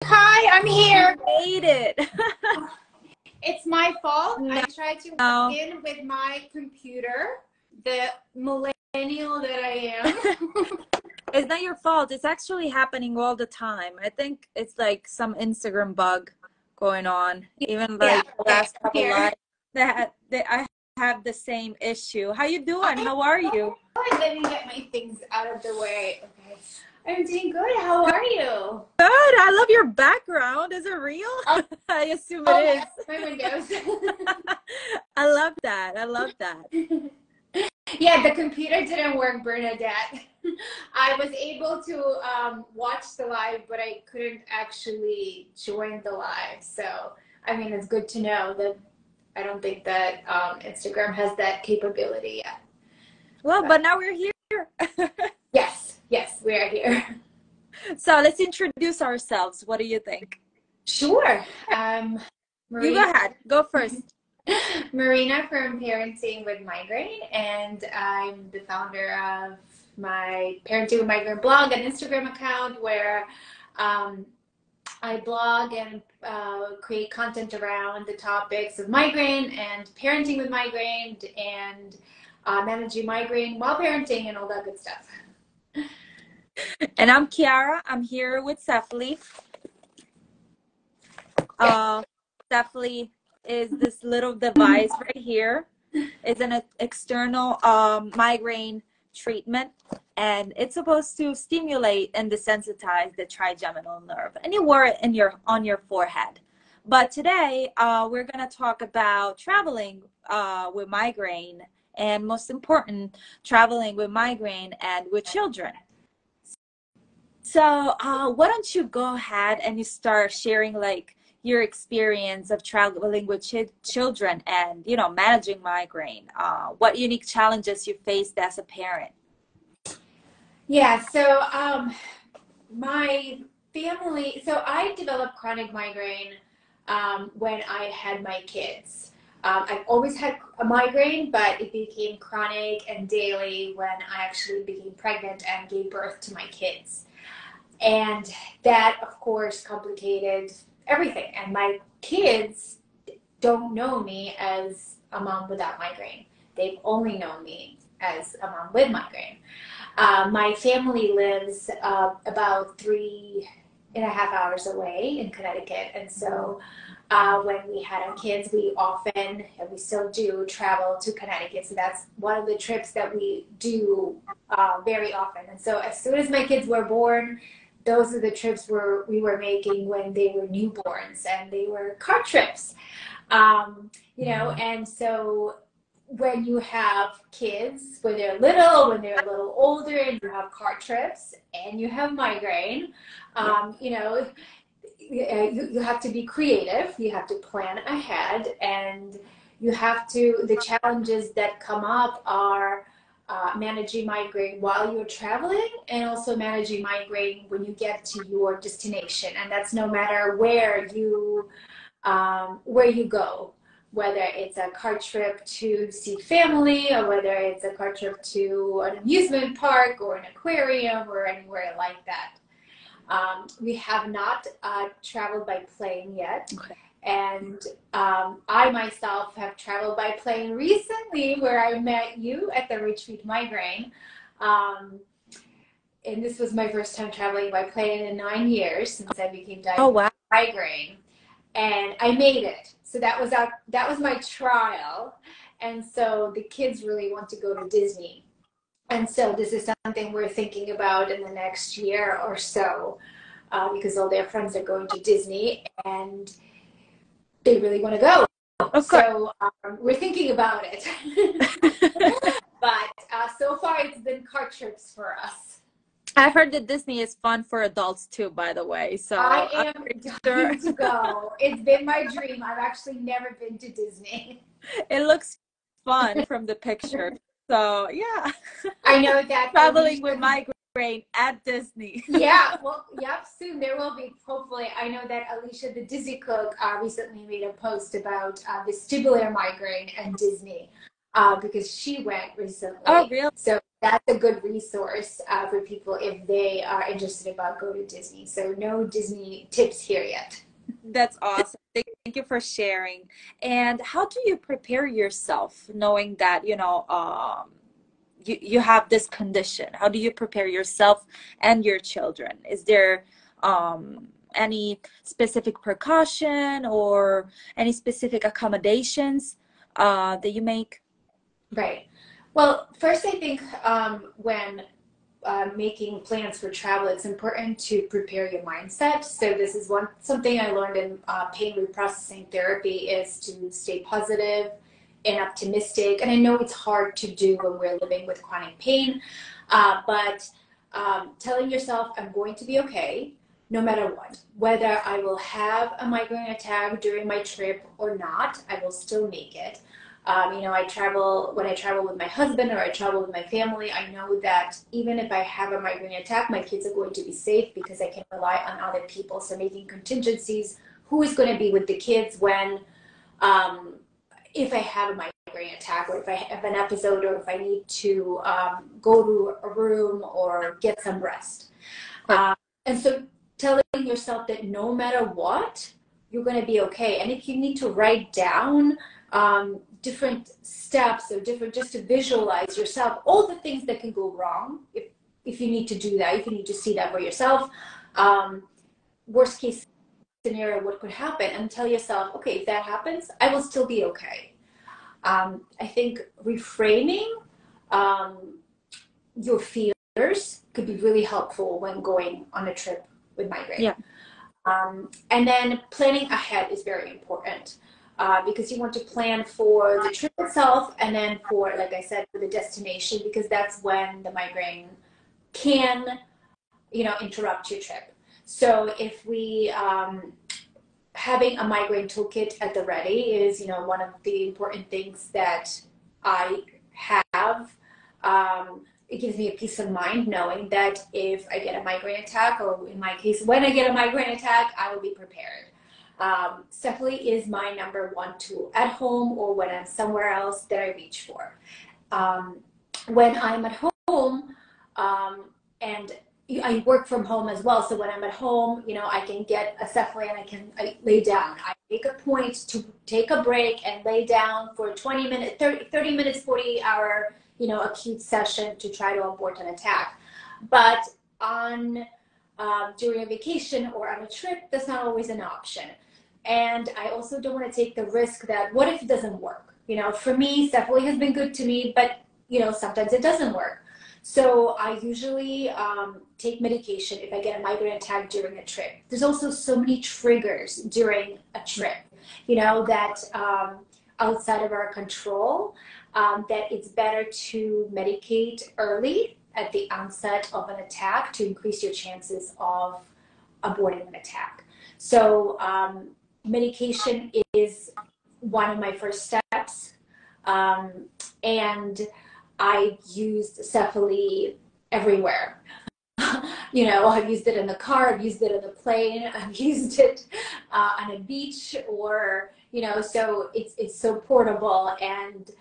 Hi, I'm here. Made it. It's my fault. No, I tried to log no, in with my computer, the millennial that I am. it's not your fault. It's actually happening all the time. I think it's like some Instagram bug going on. Even Yeah, like the okay, last I'm couple here. lives that I have the same issue. How you doing? I How are you? let me get my things out of the way. Okay. I'm doing good. How are you? Good. I love your background. Is it real? Oh, I assume it oh is. yes, my windows. I love that. I love that. Yeah, the computer didn't work, Bernadette. I was able to watch the live, but I couldn't actually join the live. So, I mean, it's good to know that I don't think that Instagram has that capability yet. Well, But but now we're here. yes, yes, we are here. So let's introduce ourselves. What do you think? Sure. You go Marina, ahead. Go first. Marina from Parenting with Migraine, and I'm the founder of my Parenting with Migraine blog and Instagram account where um, I blog and create content around the topics of migraine and parenting with migraine and managing migraine while parenting and all that good stuff. And I'm Kiara. I'm here with CEFALY. Yes. Uh, CEFALY is this little device right here. It's an external migraine treatment, and it's supposed to stimulate and desensitize the trigeminal nerve anywhere in on your forehead. But today, we're gonna talk about traveling with migraine, and most important, traveling with migraine and with children. So, why don't you go ahead and you start sharing like your experience of traveling with children and managing migraine? What unique challenges you faced as a parent? Yeah, so my family, so I developed chronic migraine when I had my kids. I've always had a migraine, but it became chronic and daily when I actually became pregnant and gave birth to my kids. And that, of course, complicated everything. And my kids don't know me as a mom without migraine. They've only known me as a mom with migraine. My family lives about 3.5 hours away in Connecticut. And so when we had our kids, we often, and we still do, travel to Connecticut. So that's one of the trips that we do very often. And so as soon as my kids were born, those are the trips we were making when they were newborns, and they were car trips. And so when you have kids, when they're little, when they're a little older, and you have car trips and you have migraine, you have to be creative. You have to plan ahead, and the challenges that come up are managing migraine while you're traveling, and also managing migraine when you get to your destination. And that's no matter where you go, whether it's a car trip to see family, or whether it's a car trip to an amusement park or an aquarium or anywhere like that. We have not traveled by plane yet. Okay. And I myself have traveled by plane recently, where I met you at the Retreat Migraine. And this was my first time traveling by plane in 9 years since I became Oh diagnosed wow. with migraine. And I made it. So that was my trial. And so the kids really want to go to Disney. And so this is something we're thinking about in the next year or so, because all their friends are going to Disney and they really want to go. Of course. So we're thinking about it. But so far it's been car trips for us. I've heard that Disney is fun for adults too, by the way. So I I'm am pretty sure. dying to go. It's been my dream. I've actually never been to Disney. It looks fun from the picture. So yeah, I know that traveling with Alicia, migraine at Disney. yeah, well, yep, soon there will be, hopefully. I know that Alicia, the Disney cook, recently made a post about vestibular migraine and Disney because she went Oh, recently. really? So that's a good resource for people if they are interested about go to Disney. So no Disney tips here yet. That's awesome. Thank you for sharing. And how do you prepare yourself knowing that, you have this condition? How do you prepare yourself and your children? Is there any specific precaution or any specific accommodations that you make? Right. Well, first, I think when making plans for travel, it's important to prepare your mindset. So this is something I learned in pain reprocessing therapy is to stay positive and optimistic. And I know it's hard to do when we're living with chronic pain, but telling yourself, I'm going to be okay no matter what. Whether I will have a migraine attack during my trip or not, I will still make it. When I travel with my husband or I travel with my family, I know that even if I have a migraine attack, my kids are going to be safe because I can rely on other people. So making contingencies, who is going to be with the kids when, if I have a migraine attack or if I have an episode or if I need to go to a room or get some rest. And so telling yourself that no matter what, you're going to be okay. And if you need to write down different steps or just to visualize yourself, all the things that can go wrong, if you need to do that, if you need to see that for yourself, worst case scenario, what could happen, and tell yourself, okay, if that happens, I will still be okay. I think reframing your fears could be really helpful when going on a trip with migraine. Yeah. And then planning ahead is very important. Because you want to plan for the trip itself and then for, like I said, for the destination, because that's when the migraine can, interrupt your trip. So if we, having a migraine toolkit at the ready is, one of the important things that I have. It gives me a peace of mind knowing that if I get a migraine attack, or in my case, when I get a migraine attack, I will be prepared. CEFALY is my number one tool at home or when I'm somewhere else that I reach for. When I'm at home, and I work from home as well, so when I'm at home, I can get a CEFALY and I lay down. I make a point to take a break and lay down for 20 minutes, 30 minutes, 48-hour, acute session to try to abort an attack. But during a vacation or on a trip, that's not always an option. And I also don't want to take the risk that what if it doesn't work? For me, CEFALY has been good to me, but sometimes it doesn't work. So I usually take medication if I get a migraine attack during a trip. There's also so many triggers during a trip, that outside of our control, that it's better to medicate early at the onset of an attack to increase your chances of aborting an attack. So medication is one of my first steps, and I used CEFALY everywhere. I've used it in the car, I've used it on the plane, I've used it on a beach, or so it's so portable, and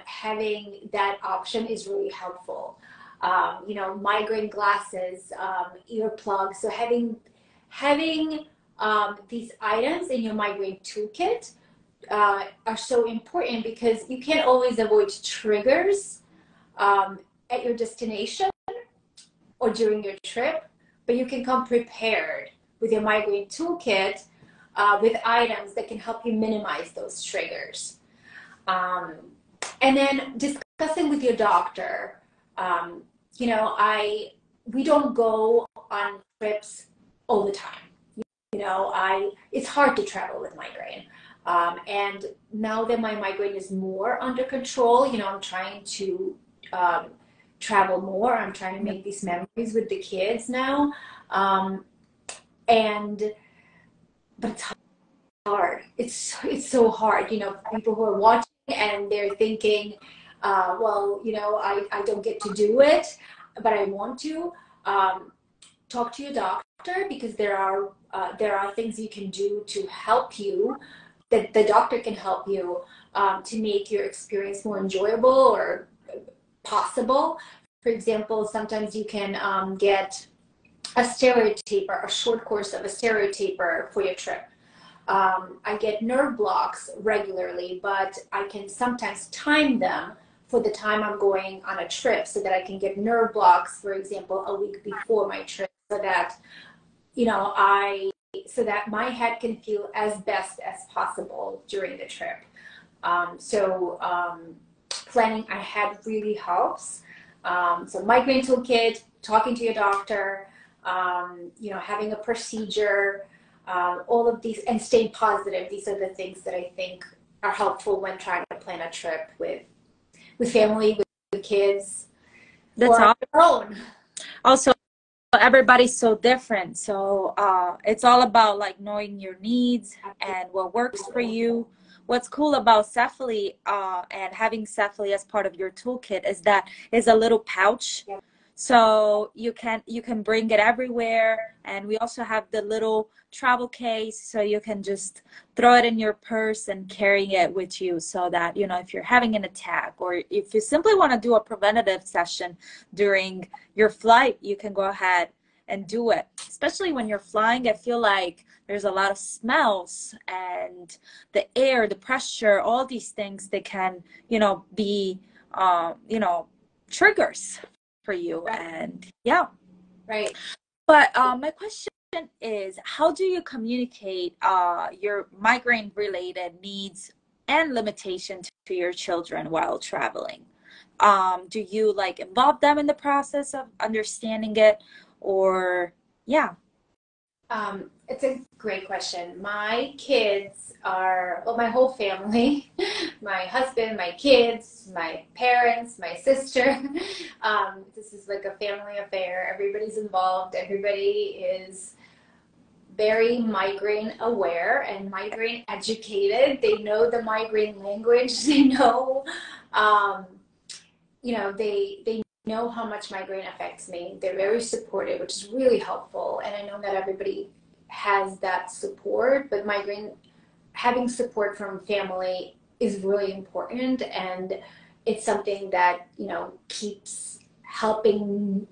having that option is really helpful. Migraine glasses, earplugs. So having these items in your migraine toolkit are so important because you can't always avoid triggers at your destination or during your trip, but you can come prepared with your migraine toolkit with items that can help you minimize those triggers. And then discussing with your doctor, we don't go on trips all the time. It's hard to travel with migraine. And now that my migraine is more under control, I'm trying to travel more. I'm trying to make these memories with the kids now. But it's hard. It's so hard. People who are watching and they're thinking, I don't get to do it, but I want to. Talk to your doctor, because there are things you can do to help you, that the doctor can help you to make your experience more enjoyable or possible For example, sometimes you can get a steroid taper, a short course of a steroid taper for your trip. I get nerve blocks regularly, but I can sometimes time them for the time I'm going on a trip so that I can get nerve blocks, for example, a week before my trip, so that, you know, so that my head can feel as best as possible during the trip. Planning ahead really helps. So migraine toolkit, talking to your doctor, you know, having a procedure, all of these, and staying positive. These are the things that I think are helpful when trying to plan a trip with family, with kids, That's or all. your own. Also, everybody's so different. So it's all about like knowing your needs and what works for you. What's cool about CEFALY and having CEFALY as part of your toolkit is that it's a little pouch. Yep. So you can bring it everywhere. And we also have the little travel case, so you can just throw it in your purse and carry it with you, so that, you know, if you're having an attack, or if you simply want to do a preventative session during your flight, you can go ahead and do it. Especially when you're flying, I feel like there's a lot of smells and the air, the pressure, all these things that can, you know, be, you know, triggers for you. Right. And yeah. Right. But my question is, how do you communicate your migraine related needs and limitations to your children while traveling? Do you like involve them in the process of understanding it, or yeah? It's a great question. My kids are, well, my whole family, my husband, my kids, my parents, my sister. This is like a family affair. Everybody's involved. Everybody is very migraine aware and migraine educated. They know the migraine language. They know, you know, they know how much migraine affects me. They're very supportive, which is really helpful. And I know that everybody has that support, but migraine, having support from family is really important. And it's something that, you know, keeps helping.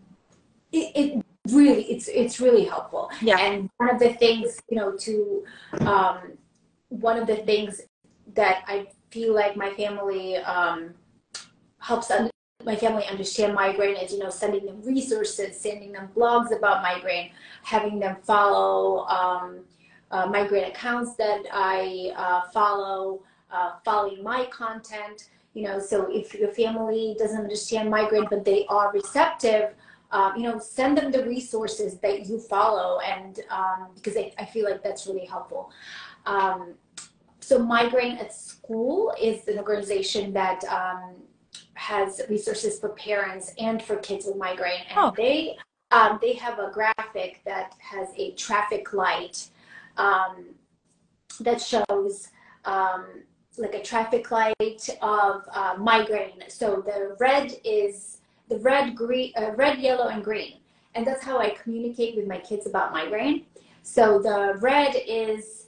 It really, it's really helpful. Yeah. And one of the things, you know, one of the things that I feel like my family helps my family understand migraine is, you know, sending them resources, sending them blogs about migraine, having them follow migraine accounts that I follow, following my content. You know, so if your family doesn't understand migraine, but they are receptive, you know, send them the resources that you follow, and because I feel like that's really helpful. So Migraine at School is an organization that has resources for parents and for kids with migraine, and they have a graphic that has a traffic light that shows like a traffic light of migraine. So the red is the red, yellow, and green, and that's how I communicate with my kids about migraine. So the red is,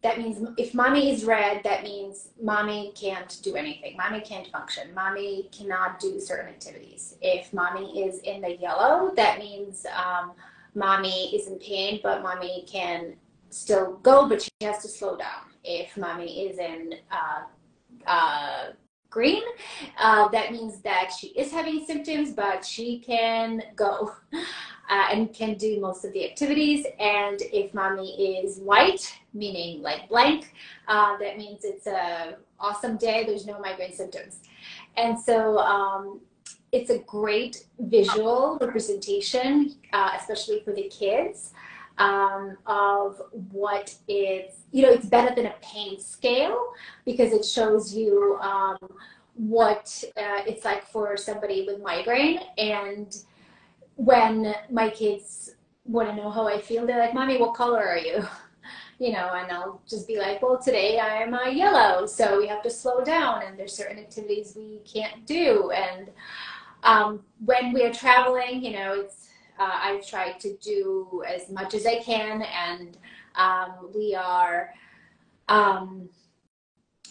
that means if mommy is red, that means mommy can't do anything. Mommy can't function. Mommy cannot do certain activities. If mommy is in the yellow, that means mommy is in pain, but mommy can still go, but she has to slow down. If mommy is in green, that means that she is having symptoms, but she can go and can do most of the activities. And if mommy is white, meaning like blank, that means it's a awesome day. There's no migraine symptoms. And so it's a great visual representation, especially for the kids, of what is, you know, it's better than a pain scale because it shows you what it's like for somebody with migraine. And when my kids want to know how I feel, they're like, Mommy, what color are you? You know, and I'll just be like, well, today I'm yellow, so we have to slow down, and there's certain activities we can't do. And when we are traveling, you know, it's I try to do as much as I can, and we are,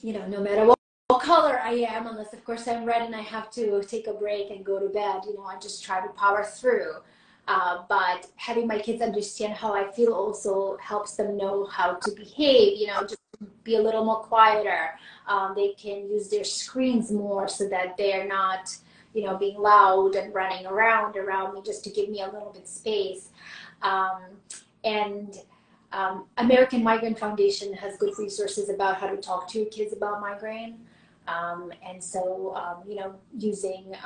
you know, no matter color I am, unless of course I'm red and I have to take a break and go to bed. You know, I just try to power through. But having my kids understand how I feel also helps them know how to behave, you know, just be a little more quieter. They can use their screens more so that they're not, you know, being loud and running around me, just to give me a little bit space. And American Migraine Foundation has good resources about how to talk to your kids about migraine. And so, you know, using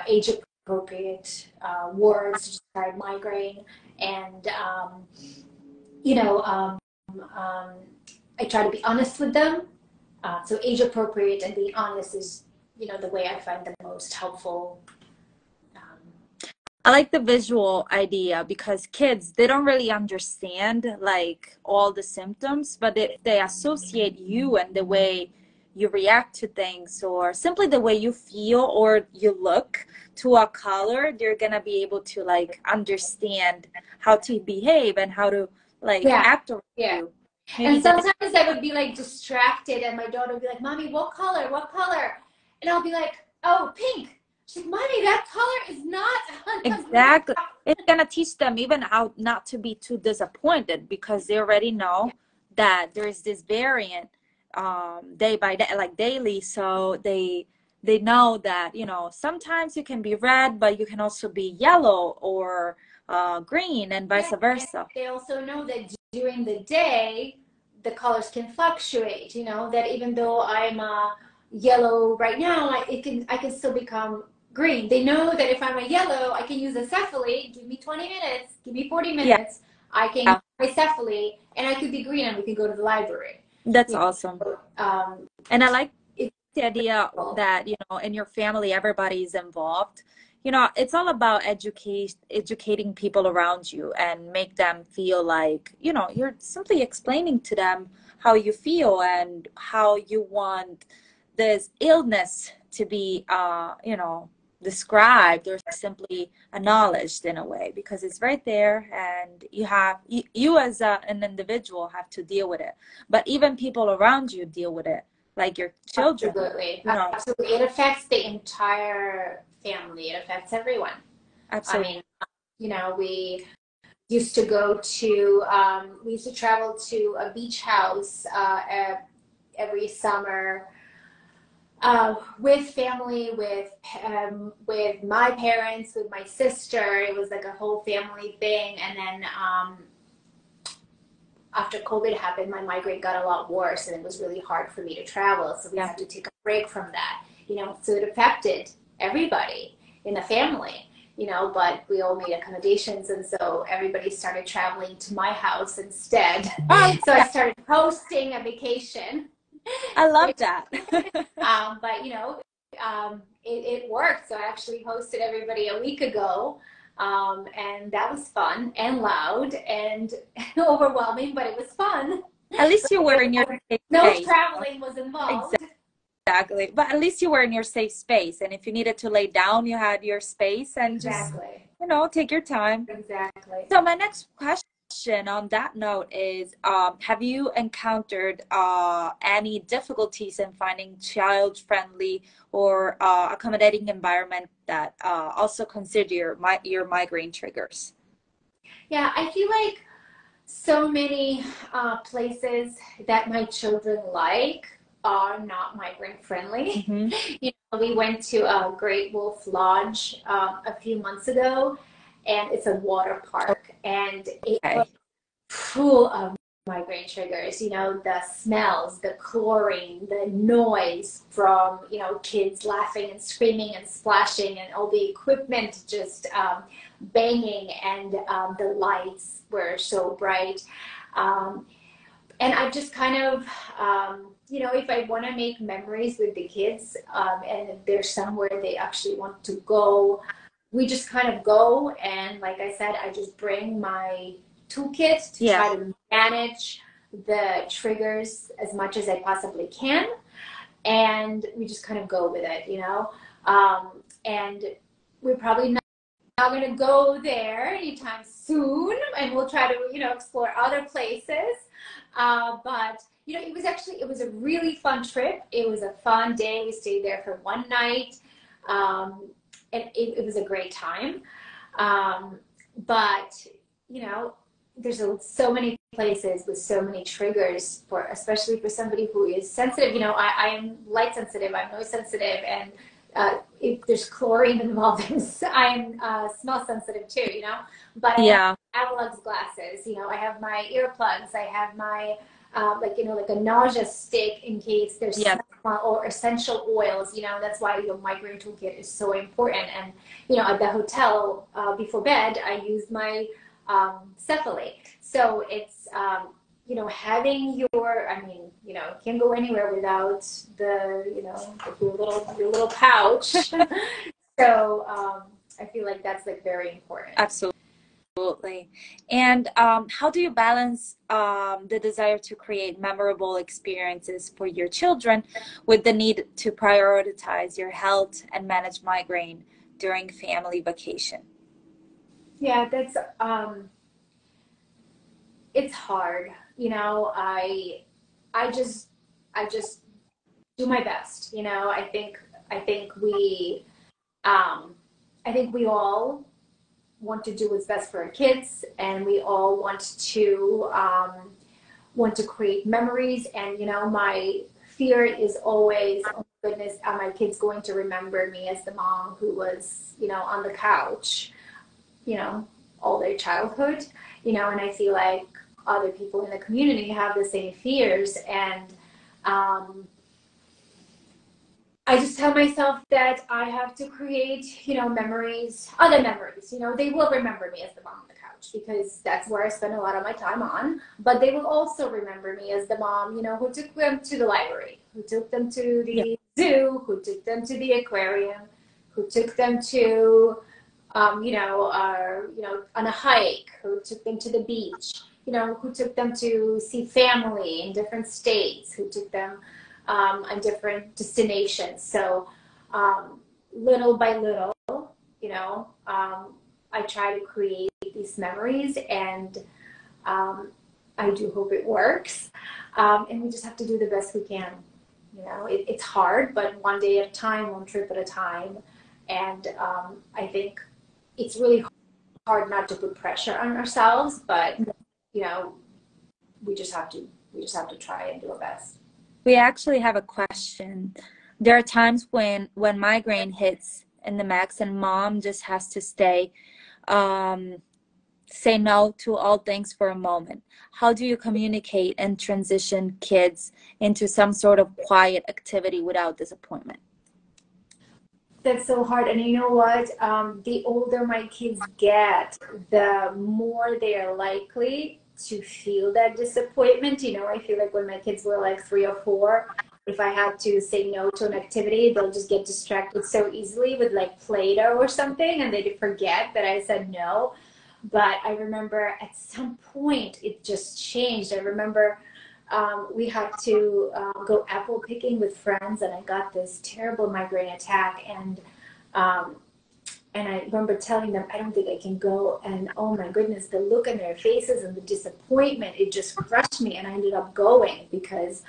age appropriate words to describe migraine. And, you know, I try to be honest with them. So age appropriate and being honest is, you know, the way I find the most helpful. I like the visual idea because kids, they don't really understand like all the symptoms, but if they associate you and the way you react to things, or simply the way you feel or you look to a color, they're gonna be able to like understand how to behave and how to like act around you. Maybe and sometimes I would be like distracted and my daughter would be like, Mommy, what color? What color? And I'll be like, oh, pink. She's like, Mommy, that color is not exactly. It's gonna teach them even how not to be too disappointed, because they already know that there is this variant day by day, like daily. So they know that, you know, sometimes you can be red, but you can also be yellow or green, and vice versa. They also know that during the day the colors can fluctuate. You know, that even though I'm yellow right now, I can still become green. They know that if I'm a yellow, I can use a CEFALY. Give me 20 minutes, give me 40 minutes. I can use my CEFALY, and I could be green, and we can go to the library. That's awesome. And I like the idea that, you know, in your family, everybody is involved. You know, it's all about educating people around you and make them feel like, you know, you're simply explaining to them how you feel and how you want this illness to be, you know, described or simply acknowledged in a way, because it's right there, and you as an individual have to deal with it, but even people around you deal with it, like your children. Absolutely. You know. Absolutely. It affects the entire family. It affects everyone. Absolutely. I mean, you know, we used to travel to a beach house every summer with family, with my parents, with my sister. It was like a whole family thing. And then after COVID happened, my migraine got a lot worse, and it was really hard for me to travel. So we had to take a break from that, you know, so it affected everybody in the family, you know, but we all made accommodations. And so everybody started traveling to my house instead. So I started hosting a vacation. I love that. But, you know, it worked. So I actually hosted everybody a week ago. And that was fun and loud and overwhelming, but it was fun. At least you were in your safe no space. Traveling was involved. Exactly. But at least you were in your safe space. And if you needed to lay down, you had your space, and just, you know, take your time. Exactly. So my next question on that note is, have you encountered any difficulties in finding child-friendly or accommodating environment that also consider your migraine triggers? Yeah, I feel like so many places that my children like are not migrant friendly. You know, we went to a Great Wolf Lodge a few months ago, and it's a water park, and it was full of migraine triggers. You know, the smells, the chlorine, the noise from, you know, kids laughing and screaming and splashing, and all the equipment just banging, and the lights were so bright. And I just kind of, you know, if I want to make memories with the kids, and if there's somewhere they actually want to go, we just kind of go. And like I said, I just bring my toolkit to try to manage the triggers as much as I possibly can. And we just kind of go with it, you know. And we're probably not going to go there anytime soon, and we'll try to, you know, explore other places. But it was a really fun trip. It was a fun day. We stayed there for one night. And it was a great time. But, there's so many places with so many triggers especially for somebody who is sensitive. I am light sensitive, I'm noise sensitive, and if there's chlorine involved, I'm smell sensitive too, but I Yeah. have Avelox glasses, I have my earplugs, I have my, like a nausea stick in case there's Yeah. or essential oils, that's why your migraine toolkit is so important. And, at the hotel before bed, I use my CEFALY. So it's, having can't go anywhere without your little pouch. So I feel like that's like very important. Absolutely. And how do you balance the desire to create memorable experiences for your children with the need to prioritize your health and manage migraine during family vacation? Yeah, that's it's hard. I just do my best. I think we all want to do what's best for our kids, and we all want to create memories. And my fear is always, oh my goodness, are my kids going to remember me as the mom who was on the couch all their childhood, and I feel like other people in the community have the same fears. And I just tell myself that I have to create, memories, other memories. They will remember me as the mom on the couch because that's where I spend a lot of my time on. But they will also remember me as the mom, who took them to the library, who took them to the zoo, who took them to the aquarium, who took them to, on a hike, who took them to the beach, who took them to see family in different states, who took them on different destinations. So little by little, I try to create these memories, and I do hope it works. And we just have to do the best we can. It's hard, but one day at a time, one trip at a time. And I think it's really hard not to put pressure on ourselves, but we just have to try and do our best. We actually have a question. There are times when migraine hits in the max and mom just has to say no to all things for a moment. How do you communicate and transition kids into some sort of quiet activity without disappointment? That's so hard. And you know what? The older my kids get, the more they are likely to feel that disappointment. I feel like when my kids were like 3 or 4, if I had to say no to an activity, they'll just get distracted so easily with like Play-Doh or something, and they'd forget that I said no. But I remember at some point it just changed. I remember we had to go apple picking with friends, and I got this terrible migraine attack, and I remember telling them, I don't think I can go. And oh my goodness, the look in their faces and the disappointment, it just crushed me. And I ended up going because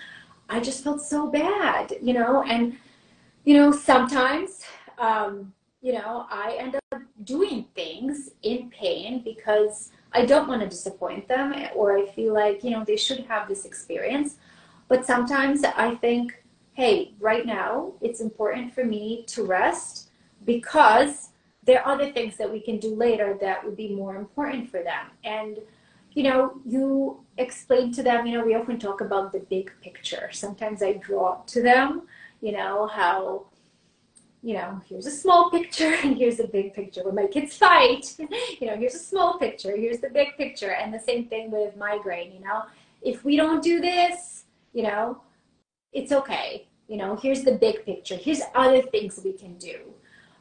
I just felt so bad, and, sometimes, I end up doing things in pain because I don't want to disappoint them, or I feel like, they should have this experience. But sometimes I think, hey, right now it's important for me to rest because there are other things that we can do later that would be more important for them. And, you explain to them, we often talk about the big picture. Sometimes I draw to them, how, here's a small picture and here's a big picture. When my kids fight, here's a small picture, here's the big picture. And the same thing with migraine, if we don't do this, it's okay. Here's the big picture. Here's other things we can do.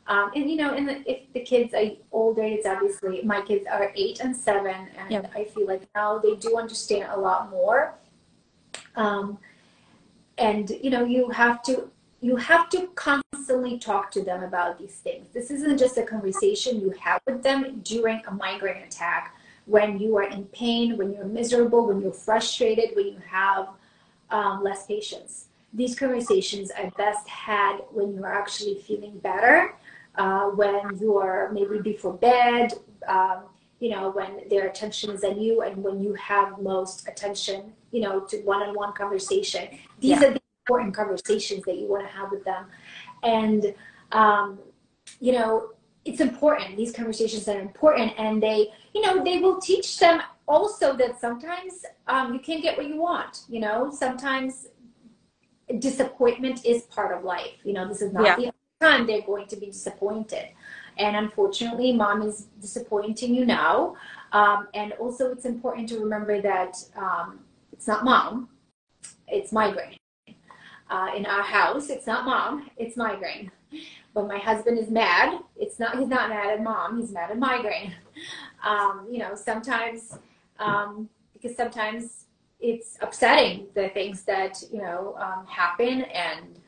If the kids are older, it's obviously, my kids are 8 and 7, and Yep. I feel like now they do understand a lot more. And you have to constantly talk to them about these things. This isn't just a conversation you have with them during a migraine attack, when you are in pain, when you're miserable, when you're frustrated, when you have less patience. These conversations are best had when you're actually feeling better, when you're maybe before bed, you know, when their attention is on you and when you have most attention, you know, to one-on-one conversation. These Yeah. are the important conversations that you want to have with them. And, you know, it's important. These conversations are important, and they, you know, they will teach them also that sometimes you can't get what you want. You know, sometimes disappointment is part of life. You know, this is not Yeah. the only time they're going to be disappointed. And unfortunately, mom is disappointing you now. And also, it's important to remember that it's not mom, it's migraine. In our house, it's not mom, it's migraine. When my husband is mad, he's not mad at mom, he's mad at migraine. You know, sometimes, because sometimes it's upsetting, the things that, you know, happen, and,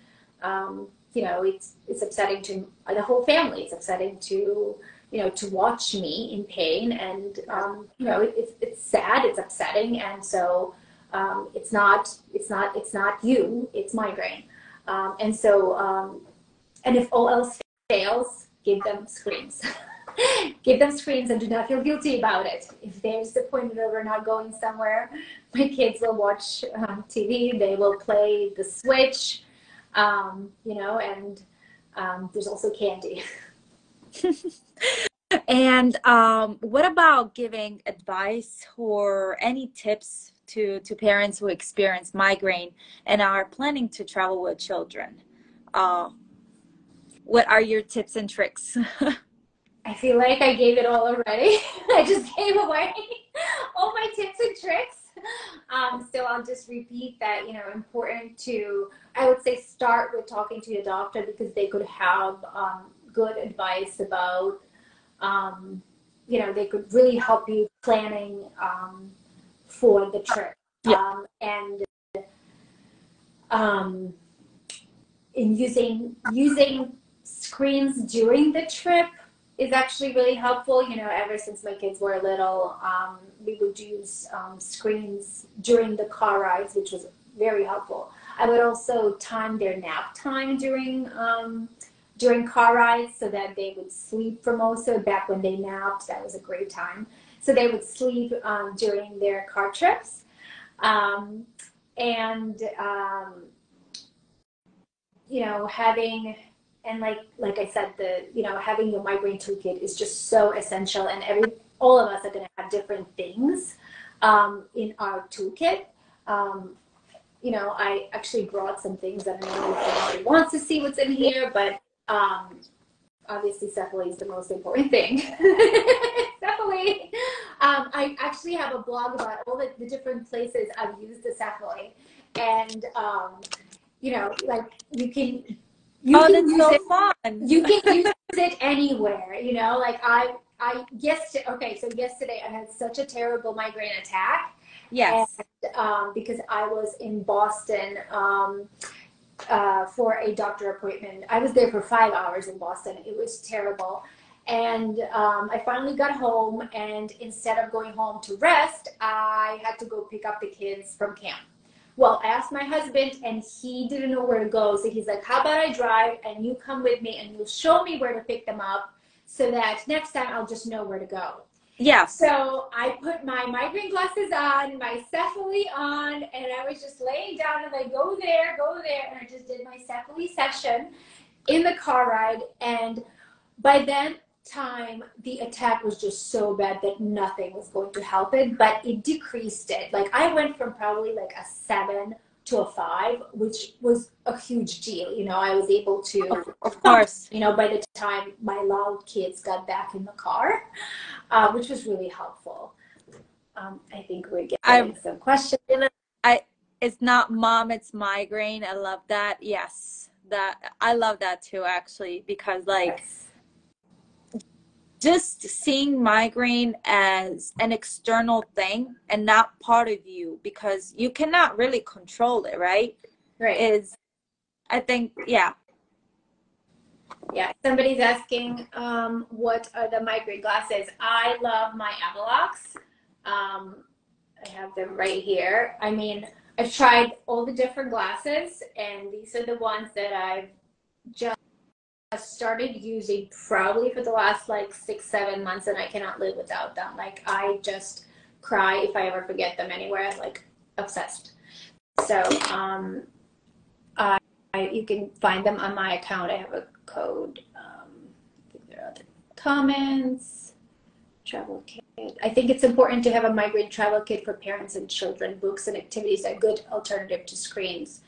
you know, it's upsetting to the whole family. It's upsetting to, you know, to watch me in pain, and, you know, it's sad, it's upsetting, and so, it's not you, it's migraine. And so, and if all else fails, give them screens. Give them screens and do not feel guilty about it. If they're disappointed over not going somewhere, my kids will watch TV, they will play the Switch, you know, and there's also candy. And what about giving advice or any tips to parents who experience migraine and are planning to travel with children? What are your tips and tricks? I feel like I gave it all already. I just gave away all my tips and tricks. So I'll just repeat that, you know, important to, I would say, start with talking to your doctor, because they could have good advice about, you know, they could really help you planning for the trip. Yeah. And in using screens during the trip is actually really helpful. You know, ever since my kids were little, we would use screens during the car rides, which was very helpful. I would also time their nap time during car rides, so that they would sleep for most of it. Back when they napped, that was a great time. So they would sleep during their car trips. And you know, having, and like I said, the, you know, having your migraine toolkit is just so essential, and all of us are going to have different things in our toolkit. You know, I actually brought some things that I know if anybody wants to see what's in here, but obviously CEFALY is the most important thing. CEFALY. I actually have a blog about all the different places I've used the CEFALY, and you know, like you can That's use so it. fun. You can use it anywhere. You know, like yesterday I had such a terrible migraine attack. Yes. And because I was in Boston for a doctor appointment. I was there for 5 hours in Boston. It was terrible. And I finally got home, and instead of going home to rest, I had to go pick up the kids from camp. Well, I asked my husband, and he didn't know where to go. So he's like, how about I drive and you come with me and you'll show me where to pick them up, so that next time I'll just know where to go. Yes. So I put my migraine glasses on, my CEFALY on, and I was just laying down and like, go there, and I just did my CEFALY session in the car ride. And by then time, the attack was just so bad that nothing was going to help it, but it decreased it. Like I went from probably like a 7 to a 5, which was a huge deal. You know, I was able to, Of course. you know, by the time my loud kids got back in the car, which was really helpful. I think we're getting some questions. It's not mom, it's migraine. I love that. Yes, that I love that too, actually, because like just seeing migraine as an external thing and not part of you, because you cannot really control it, right? Right. Is, I think, yeah. Yeah, somebody's asking, what are the migraine glasses? I love my Avalocks. I have them right here. I mean, I've tried all the different glasses, and these are the ones that I've just started using probably for the last like 6-7 months, and I cannot live without them. Like I just cry if I ever forget them anywhere, like obsessed. So you can find them on my account. I have a code. I think there are other comments. Travel kit. I think it's important to have a migraine travel kit for parents and children. Books and activities are a good alternative to screens.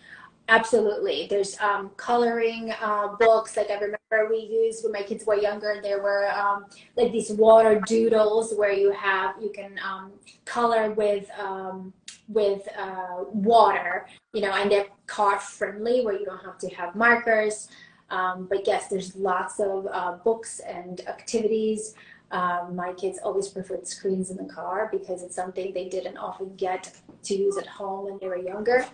Absolutely. There's coloring books. Like I remember we used when my kids were younger, there were like these water doodles where you can color with water, you know, and they're car friendly where you don't have to have markers. But yes, there's lots of books and activities. My kids always preferred screens in the car because it's something they didn't often get to use at home when they were younger.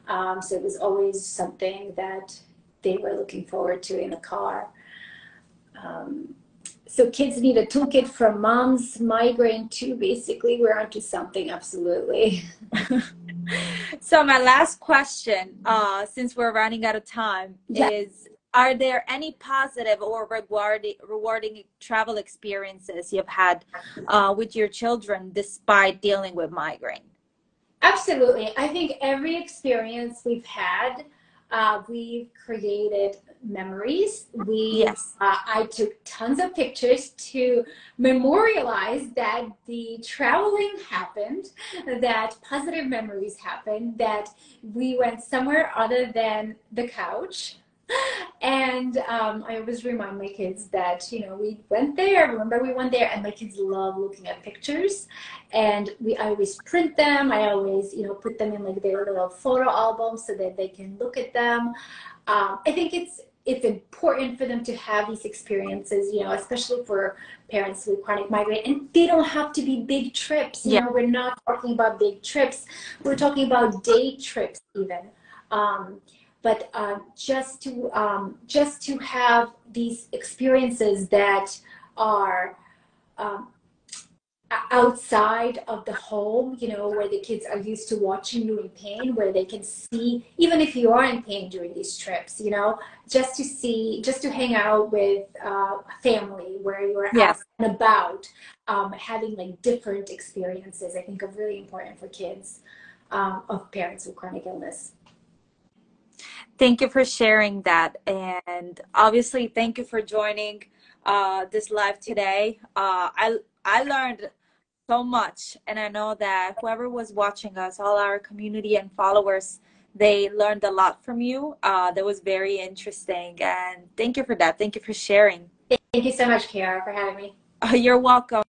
So it was always something that they were looking forward to in the car. So kids need a toolkit from mom's migraine too. Basically, we're onto something, absolutely. So my last question, since we're running out of time, is, are there any positive or rewarding travel experiences you've had with your children despite dealing with migraine? Absolutely. I think every experience we've had, we've created memories. I took tons of pictures to memorialize that the traveling happened, that positive memories happened, that we went somewhere other than the couch. And I always remind my kids that, you know, we went there. Remember, we went there, and my kids love looking at pictures. And I always print them. I always, you know, put them in like their little photo albums so that they can look at them. I think it's important for them to have these experiences, you know, especially for parents with chronic migraine. And they don't have to be big trips. You know, we're not talking about big trips. We're talking about day trips even. But just to have these experiences that are outside of the home, you know, where the kids are used to watching you in pain, where they can see, even if you are in pain during these trips, you know, just to hang out with family where you're out and about, having like different experiences, I think are really important for kids of parents with chronic illness. Thank you for sharing that. And obviously, thank you for joining this live today. I learned so much, and I know that whoever was watching us, all our community and followers, they learned a lot from you. That was very interesting, and thank you for that. Thank you for sharing. Thank you so much, Kiara, for having me. You're welcome.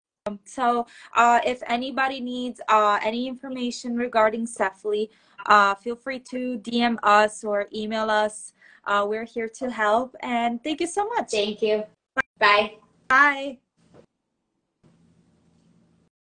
So if anybody needs any information regarding CEFALY, feel free to DM us or email us. We're here to help, and thank you so much. Thank you. Bye. Bye.